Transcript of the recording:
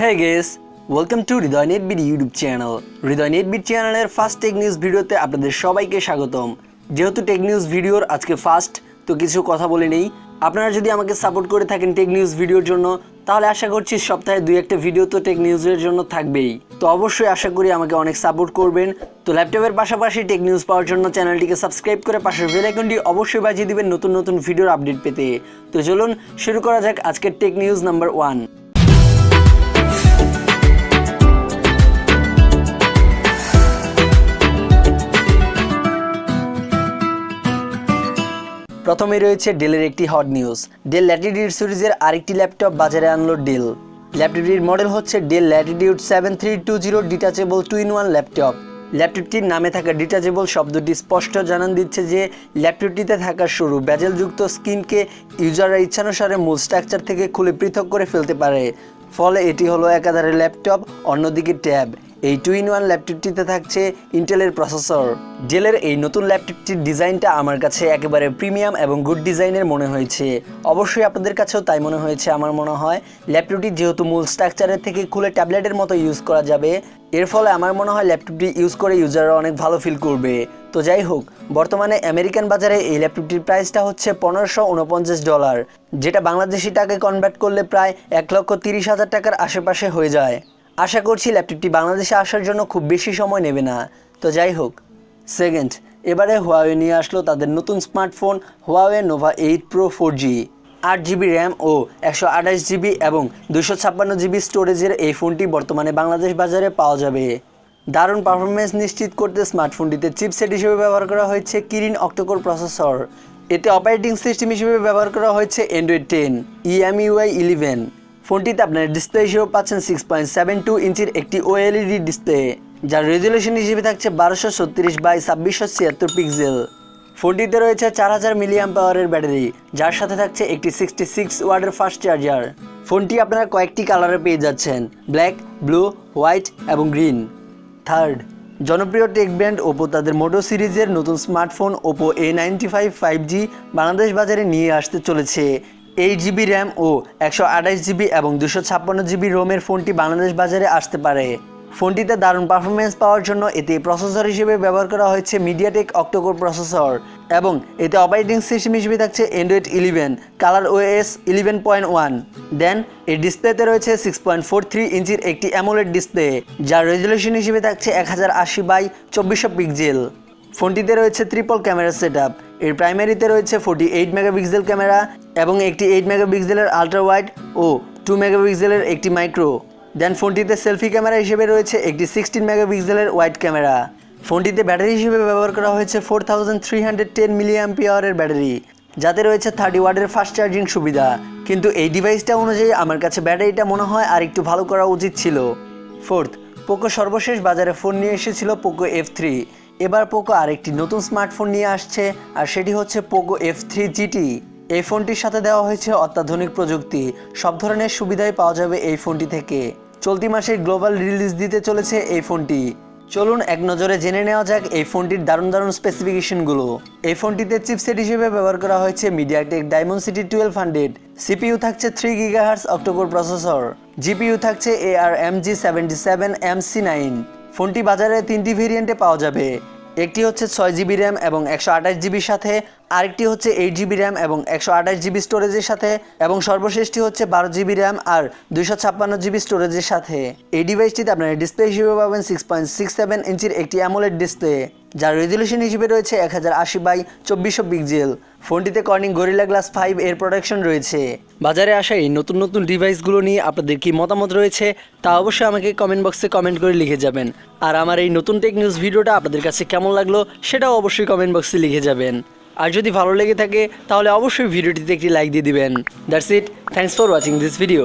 Hey guys, welcome to Ridoy Netbid YouTube channel. Ridoy Netbid চ্যানেলের first tech news ভিডিওতে আপনাদের সবাইকে স্বাগতম। যেহেতু টেক নিউজ ভিডিওর আজকে ফার্স্ট, তো কিছু কথা বলে নেই। আপনারা যদি আমাকে সাপোর্ট করে থাকেন টেক নিউজ ভিডিওর জন্য, তাহলে আশা করছি সপ্তাহে 2-1টা ভিডিও তো টেক নিউজের জন্য থাকবেই। তো অবশ্যই আশা করি আমাকে অনেক সাপোর্ট করবেন। তো ল্যাপটপের পাশাপাশি টেক নিউজ পাওয়ার জন্য চ্যানেলটিকে সাবস্ক্রাইব করে পাশের বেল আইকনটি অবশ্যই বাজিয়ে দিবেন নতুন নতুন ভিডিওর আপডেট পেতে। তো চলুন শুরু করা যাক আজকের টেক নিউজ নাম্বার 1। প্রথমে রয়েছে ডেলের একটি হট নিউজ। ডেল ল্যাটিটিউড সিরিজের আরেকটি ল্যাপটপ বাজারে আনলো ডেল। ল্যাপটপটির মডেল হচ্ছে Dell Latitude 7320 detachable 2-in-1 laptop. ল্যাপটপটির নামে থাকা ডিটাচেবল শব্দটি স্পষ্ট জানান দিচ্ছে যে ল্যাপটপটিতে থাকা সরু বেজেলযুক্ত স্ক্রিনকে ইউজাররা ইচ্ছানুসারে মূল স্ট্রাকচার থেকে খুলে পৃথক করে ফেলতে পারে। ফলে এটি হলো একাধারে ল্যাপটপ, অন্যদিকে ট্যাব। এই 2-in-1 ল্যাপটপটিতে থাকছে ইন্টেলের প্রসেসর। ডেলের এই নতুন ল্যাপটপটির ডিজাইনটা আমার কাছে একেবারে প্রিমিয়াম এবং গুড ডিজাইনের মনে হয়েছে। অবশ্যই আপনাদের কাছেও তাই মনে হয়েছে আমার মনে হয়। ল্যাপটপটি যেহেতু মূল স্ট্রাকচারের থেকে খুলে ট্যাবলেটের মতো ইউজ করা যাবে, এর ফলে আমার মনে হয় ল্যাপটপটি ইউজ করে ইউজাররা অনেক ভালো ফিল করবে। তো যাই হোক, বর্তমানে আমেরিকান বাজারে এই ল্যাপটপটির প্রাইসটা হচ্ছে $1549, যেটা বাংলাদেশি টাকায় কনভার্ট করলে প্রায় 1,30,000 টাকার আশেপাশে হয়ে যায়। আশা করছি ল্যাপটপটি বাংলাদেশে আসার জন্য খুব বেশি সময় নেবে না। তো যাই হোক, সেকেন্ড, এবারে হুয়াওয়ে নিয়ে আসলো তাদের নতুন smartphone Huawei Nova 8 Pro 4G। 8GB RAM ও 128GB এবং 256GB স্টোরেজের এই ফোনটি বর্তমানে বাংলাদেশ বাজারে পাওয়া যাবে। দারুণ পারফরমেন্স নিশ্চিত করতে স্মার্টফোনটিতে চিপসেট হিসেবে ব্যবহার করা হয়েছে কিরিন অক্টোকোর প্রসেসর। এতে অপারেটিং সিস্টেম হিসেবে ব্যবহার করা হয়েছে Android 10 EMUI 11। ফোনটিতে আপনার ডিসপ্লে হিসেবে পাচ্ছেন 6.72 ইঞ্চির একটি OLED ডিসপ্লে, যার রেজুলেশন হিসেবে থাকছে 1236x2676 পিক্সেল। ফোনটিতে রয়েছে 4000 mAh ব্যাটারি, যার সাথে থাকছে একটি 66 ওয়াটের ফাস্ট চার্জার। ফোনটি আপনারা কয়েকটি কালারে পেয়ে যাচ্ছেন, ব্ল্যাক, ব্লু, হোয়াইট এবং গ্রিন। থার্ড, জনপ্রিয় টেক ব্র্যান্ড Oppo তাদের মোটো সিরিজের নতুন smartphone Oppo A95 5G Bangladesh বাজারে নিয়ে আসতে চলেছে। 8GB র্যাম ও 128GB এবং 256GB রোমের ফোনটি বাংলাদেশ বাজারে আসতে পারে। ফোনটিতে দারুণ পারফরমেন্স পাওয়ার জন্য এতে প্রসেসর হিসেবে ব্যবহার করা হয়েছে মিডিয়াটেক অক্টোকোর প্রসেসর এবং এতে অপারেটিং সিস্টেম হিসেবে থাকছে Android 11 কালার OS 11.1। দেন এই ডিসপ্লেতে রয়েছে 6.43 ইঞ্চির একটি অ্যামোলেড ডিসপ্লে, যার রেজুলেশন হিসেবে থাকছে 1080x2400 পিক্সেল। ফোনটিতে রয়েছে ট্রিপল ক্যামেরা সেটআপ। এর প্রাইমারিতে রয়েছে 48 মেগাপিক্সেল ক্যামেরা এবং একটি 8 মেগাপিক্সেলের আলট্রা ওয়াইড ও 2 মেগাপিক্সেলের একটি মাইক্রো। দেন ফোনটিতে সেলফি ক্যামেরা হিসেবে রয়েছে একটি 16 মেগাপিক্সেলের ওয়াইড ক্যামেরা। ফোনটিতে ব্যাটারি হিসেবে ব্যবহার করা হয়েছে 4310 mAh ব্যাটারি, যাতে রয়েছে 30 ওয়াটের ফাস্ট চার্জিং সুবিধা। কিন্তু এই ডিভাইসটা অনুযায়ী আমার কাছে ব্যাটারিটা মনে হয় আর একটু ভালো করা উচিত ছিল। ফোর্থ, পোকো সর্বশেষ বাজারে ফোন নিয়ে এসেছিল Poco F3। এবার পোকো আরেকটি নতুন স্মার্টফোন নিয়ে আসছে, আর সেটি হচ্ছে Poco F3 GT। এই ফোনটির সাথে দেওয়া হয়েছে অত্যাধুনিক প্রযুক্তি। সব ধরনের সুবিধাই পাওয়া যাবে এই ফোনটি থেকে। চলতি মাসে গ্লোবাল রিলিজ দিতে চলেছে এই ফোনটি। চলুন এক নজরে জেনে নেওয়া যাক এই ফোনটির দারুণ দারুণ স্পেসিফিকেশনগুলো। এই ফোনটিতে চিপসেট হিসেবে ব্যবহার করা হয়েছে মিডিয়াটেক ডায়মন্ডসিটি 1200। CPU থাকছে 3 GHz অক্টোকোর প্রসেসর। GPU থাকছে ARMG 77MC9। ফোনটি বাজারে 3টি ভেরিয়েন্টে পাওয়া যাবে। একটি হচ্ছে 6GB র্যাম এবং 128GBর সাথে, আরেকটি হচ্ছে 8GB র্যাম এবং 128GB স্টোরেজের সাথে, এবং সর্বশেষটি হচ্ছে 12GB র্যাম আর 256GB স্টোরেজের সাথে। এই ডিভাইসটিতে আপনারা ডিসপ্লে হিসেবে পাবেন 6.67 ইঞ্চির একটি অ্যামোলেড ডিসপ্লে, যার রেজুলেশন হিসেবে রয়েছে 1080x2400 পিক্সেল। ফোনটিতে কর্নিং গরিলা গ্লাস 5 এর প্রোটেকশন রয়েছে। বাজারে আসা এই নতুন নতুন ডিভাইসগুলো নিয়ে আপনাদের কি মতামত রয়েছে তা অবশ্যই আমাকে কমেন্ট বক্সে কমেন্ট করে লিখে যাবেন। আর আমার এই নতুন টেক নিউজ ভিডিওটা আপনাদের কাছে কেমন লাগলো সেটাও অবশ্যই কমেন্ট বক্সে লিখে যাবেন। আর যদি ভালো লেগে থাকে তাহলে অবশ্যই ভিডিওটিতে একটি লাইক দিয়ে দিবেন। That's it, thanks for watching this video.